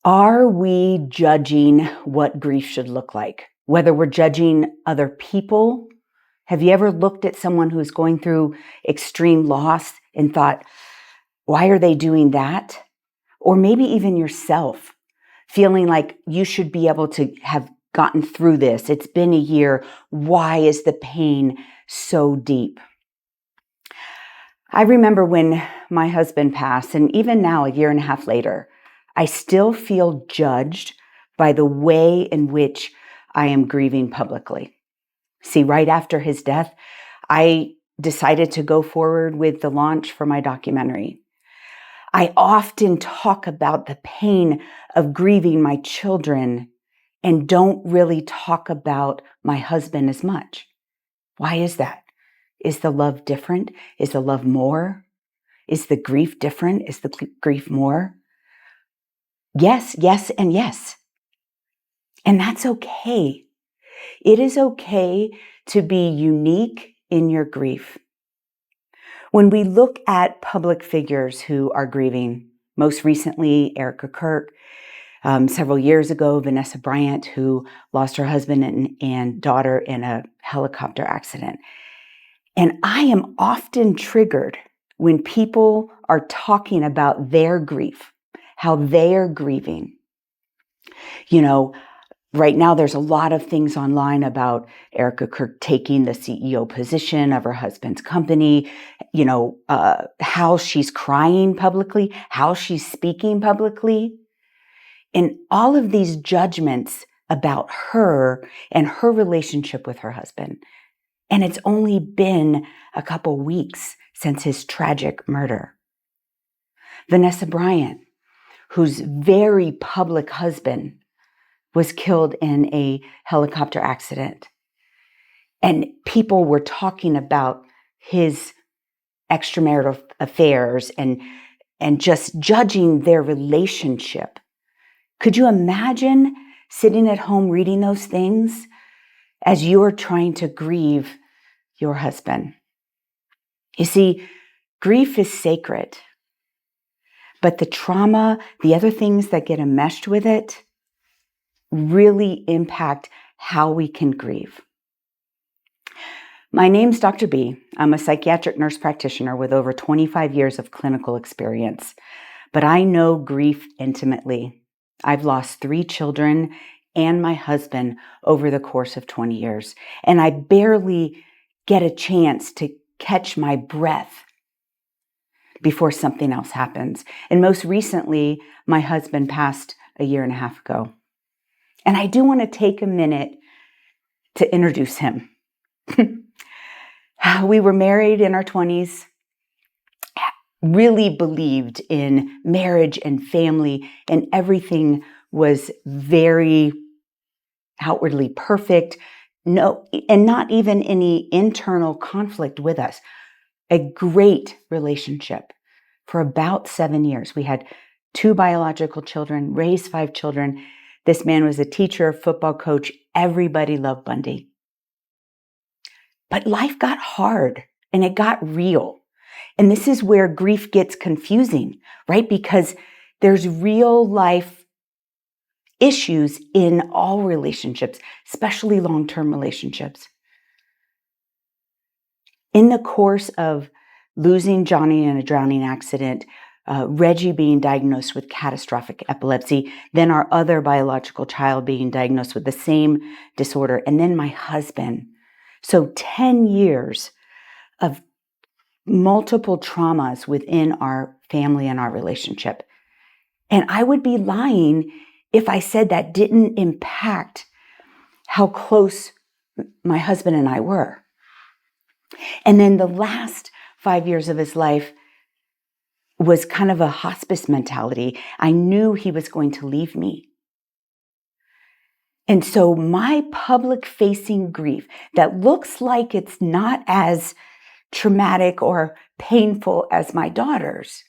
Are we judging what grief should look like? Whether we're judging other people, have you ever looked at someone who's going through extreme loss and thought, why are they doing that? Or maybe even yourself, feeling like you should be able to have gotten through this. It's been a year. Why is the pain so deep? I remember when my husband passed, and even now, a year and a half later, I still feel judged by the way in which I am grieving publicly. See, right after his death, I decided to go forward with the launch for my documentary. I often talk about the pain of grieving my children and don't really talk about my husband as much. Why is that? Is the love different? Is the love more? Is the grief different? Is the grief more? Yes, yes, and yes. And that's okay. It is okay to be unique in your grief. When we look at public figures who are grieving, most recently, Erika Kirk, several years ago, Vanessa Bryant, who lost her husband and daughter in a helicopter accident. And I am often triggered when people are talking about their grief, how they are grieving. You know, right now there's a lot of things online about Erika Kirk taking the CEO position of her husband's company, how she's crying publicly, how she's speaking publicly. And all of these judgments about her and her relationship with her husband. And it's only been a couple weeks since his tragic murder. Vanessa Bryant, whose very public husband was killed in a helicopter accident. And people were talking about his extramarital affairs and just judging their relationship. Could you imagine sitting at home reading those things as you're trying to grieve your husband? You see, grief is sacred, but the trauma, the other things that get enmeshed with it, really impact how we can grieve. My name's Dr. B. I'm a psychiatric nurse practitioner with over 25 years of clinical experience, but I know grief intimately. I've lost 3 children and my husband over the course of 20 years, and I barely get a chance to catch my breath before something else happens. And most recently, my husband passed a year and a half ago. And I do want to take a minute to introduce him. We were married in our 20s, really believed in marriage and family, and everything was very outwardly perfect. No, and not even any internal conflict with us. A great relationship for about 7 years. We had 2 biological children, raised 5 children. This man was a teacher, football coach. Everybody loved Bundy. But life got hard and it got real. And this is where grief gets confusing, right? Because there's real life issues in all relationships, especially long-term relationships. In the course of losing Johnny in a drowning accident, Reggie being diagnosed with catastrophic epilepsy, then our other biological child being diagnosed with the same disorder, and then my husband. So 10 years of multiple traumas within our family and our relationship. And I would be lying if I said that didn't impact how close my husband and I were. And then the last 5 years of his life was kind of a hospice mentality. I knew he was going to leave me. And so my public-facing grief that looks like it's not as traumatic or painful as my daughter's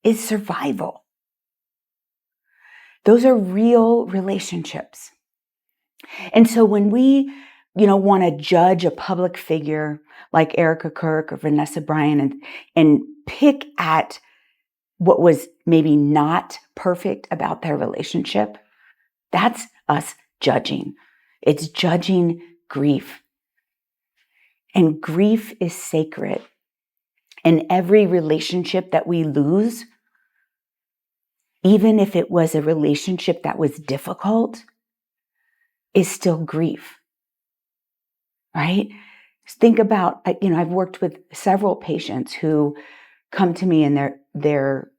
is survival. Those are real relationships. And so when we, want to judge a public figure like Erika Kirk or Vanessa Bryant and pick at what was maybe not perfect about their relationship, that's us judging. It's judging grief. And grief is sacred. And every relationship that we lose, even if it was a relationship that was difficult, is still grief, right? Think about, I've worked with several patients who come to me and their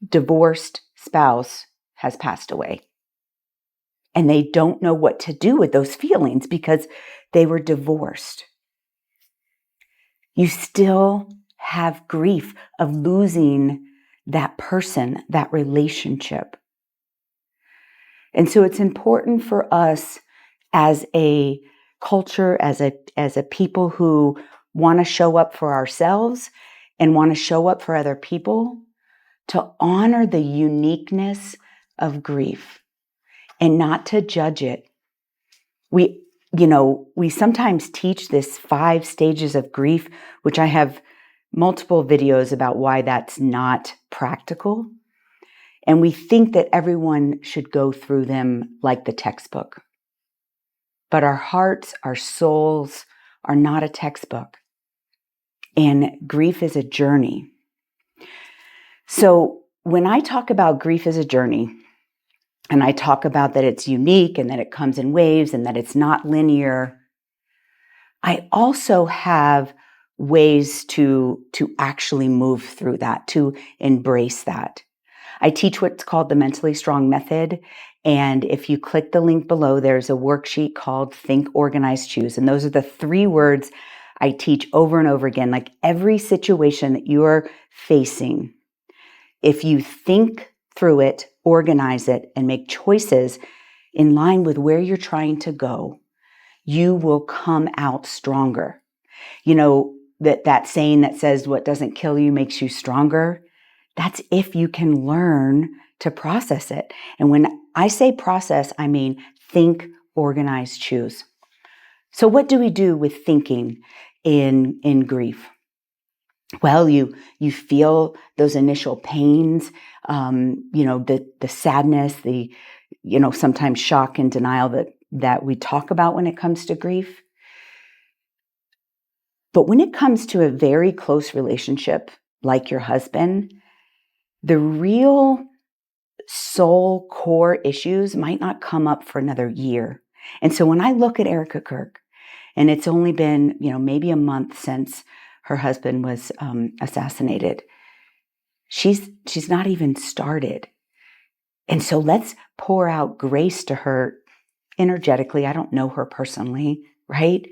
divorced spouse has passed away. And they don't know what to do with those feelings because they were divorced. You still have grief of losing that person, that relationship. And so it's important for us as a culture, as a people who want to show up for ourselves and want to show up for other people, to honor the uniqueness of grief and not to judge it. We sometimes teach this 5 stages of grief, which I have multiple videos about why that's not practical. And we think that everyone should go through them like the textbook. But our hearts, our souls are not a textbook. And grief is a journey. So when I talk about grief as a journey, and I talk about that it's unique and that it comes in waves and that it's not linear, I also have ways to actually move through that, to embrace that. I teach what's called the Mentally Strong Method. And if you click the link below, there's a worksheet called Think, Organize, Choose. And those are the 3 words I teach over and over again. Like every situation that you are facing, if you think through it, organize it, and make choices in line with where you're trying to go, you will come out stronger. You know, that saying that says what doesn't kill you makes you stronger. That's if you can learn to process it. And when I say process, I mean think, organize, choose. So what do we do with thinking in grief? Well, you feel those initial pains, the sadness, the sometimes shock and denial that we talk about when it comes to grief. But when it comes to a very close relationship, like your husband, the real soul core issues might not come up for another year. And so when I look at Erika Kirk, and it's only been, maybe a month since her husband was assassinated, she's not even started. And so let's pour out grace to her energetically. I don't know her personally, right?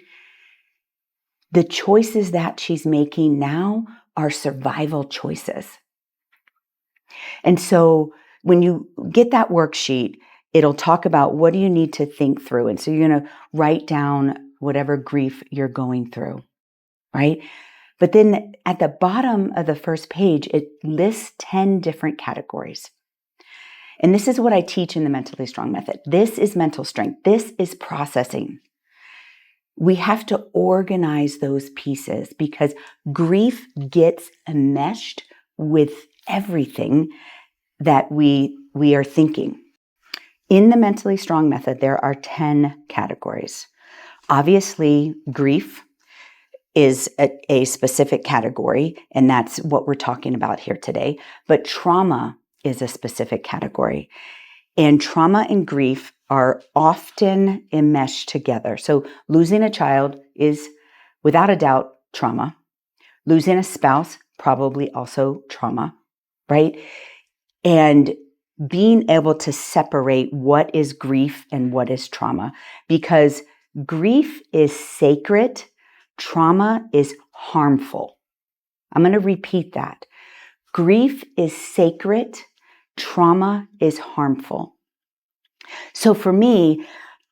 The choices that she's making now are survival choices. And so when you get that worksheet, it'll talk about what do you need to think through. And so you're going to write down whatever grief you're going through, right? But then at the bottom of the first page, it lists 10 different categories. And this is what I teach in the Mentally Strong Method. This is mental strength. This is processing. We have to organize those pieces because grief gets enmeshed with everything that we are thinking. In the Mentally Strong Method, there are 10 categories. Obviously, grief is a specific category, and that's what we're talking about here today. But trauma is a specific category. And trauma and grief are often enmeshed together. So losing a child is, without a doubt, trauma. Losing a spouse, probably also trauma, right? And being able to separate what is grief and what is trauma, because grief is sacred, trauma is harmful. I'm going to repeat that. Grief is sacred, trauma is harmful. So for me,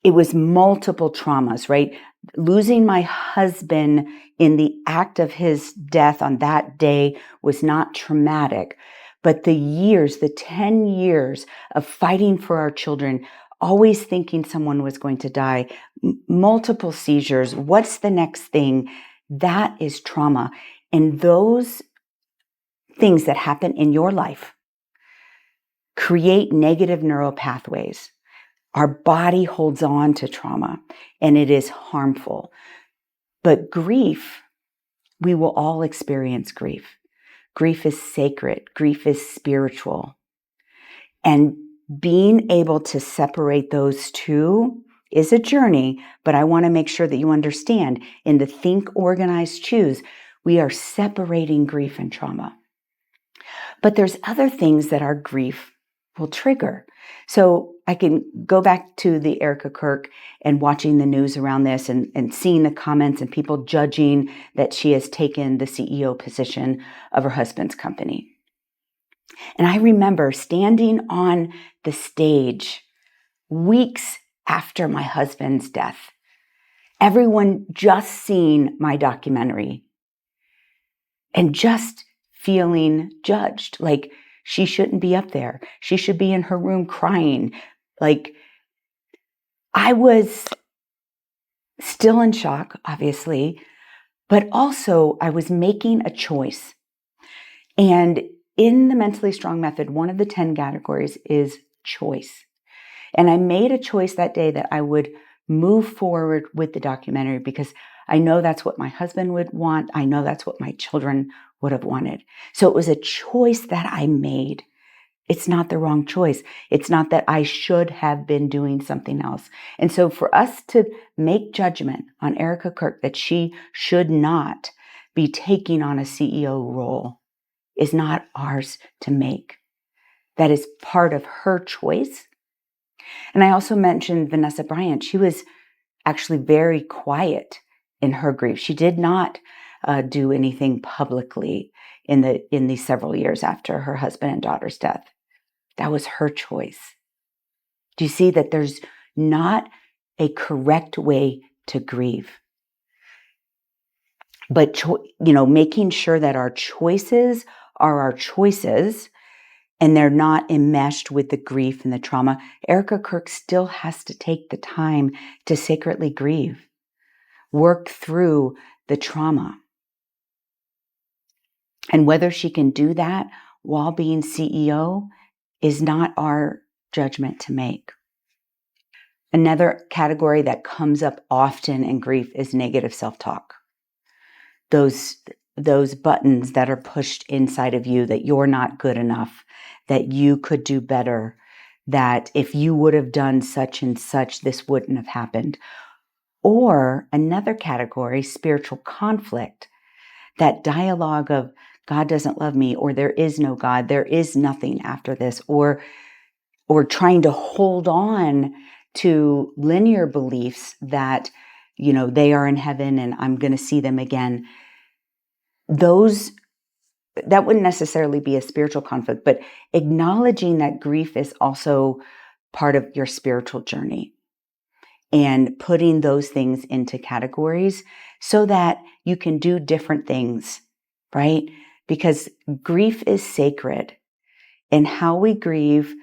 it was multiple traumas, right? Losing my husband in the act of his death on that day was not traumatic, but the 10 years of fighting for our children, always thinking someone was going to die, multiple seizures, what's the next thing? That is trauma. And those things that happen in your life, create negative neural pathways. Our body holds on to trauma, and it is harmful. But grief, we will all experience grief. Grief is sacred. Grief is spiritual. And being able to separate those two is a journey, but I want to make sure that you understand in the Think, Organize, Choose, we are separating grief and trauma. But there's other things that our grief will trigger. So I can go back to the Erika Kirk and watching the news around this and seeing the comments and people judging that she has taken the CEO position of her husband's company. And I remember standing on the stage weeks after my husband's death, everyone just seeing my documentary and just feeling judged, like she shouldn't be up there. She should be in her room crying. Like, I was still in shock, obviously, but also I was making a choice. And in the Mentally Strong Method, one of the 10 categories is choice. And I made a choice that day that I would move forward with the documentary because I know that's what my husband would want. I know that's what my children would have wanted. So it was a choice that I made. It's not the wrong choice. It's not that I should have been doing something else. And so for us to make judgment on Erika Kirk that she should not be taking on a CEO role is not ours to make. That is part of her choice. And I also mentioned Vanessa Bryant. She was actually very quiet in her grief. She did not do anything publicly in the several years after her husband and daughter's death. That was her choice. Do you see that there's not a correct way to grieve? But making sure that our choices are our choices and they're not enmeshed with the grief and the trauma. Erika Kirk still has to take the time to sacredly grieve, work through the trauma. And whether she can do that while being CEO is not our judgment to make. Another category that comes up often in grief is negative self-talk. Those buttons that are pushed inside of you that you're not good enough, that you could do better, that if you would have done such and such, this wouldn't have happened. Or another category, spiritual conflict, that dialogue of God doesn't love me, or there is no God, there is nothing after this, or trying to hold on to linear beliefs that, they are in heaven and I'm going to see them again. That wouldn't necessarily be a spiritual conflict, but acknowledging that grief is also part of your spiritual journey and putting those things into categories so that you can do different things, right? Because grief is sacred, and how we grieve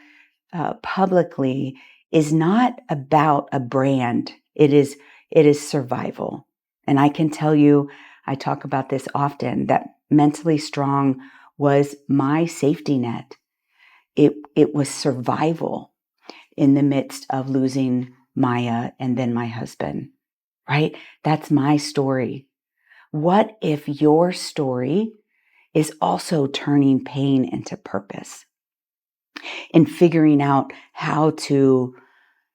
publicly is not about a brand. It is survival. And I can tell you, I talk about this often, that Mentally Strong was my safety net. It was survival in the midst of losing Maya and then my husband, right? That's my story. What if your story is also turning pain into purpose and figuring out how to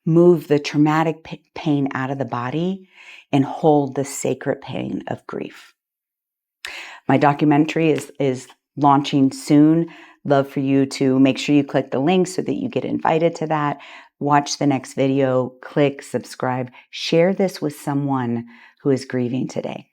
move the traumatic pain out of the body and hold the sacred pain of grief? My documentary is launching soon. Love for you to make sure you click the link so that you get invited to that. Watch the next video, click subscribe, share this with someone who is grieving today.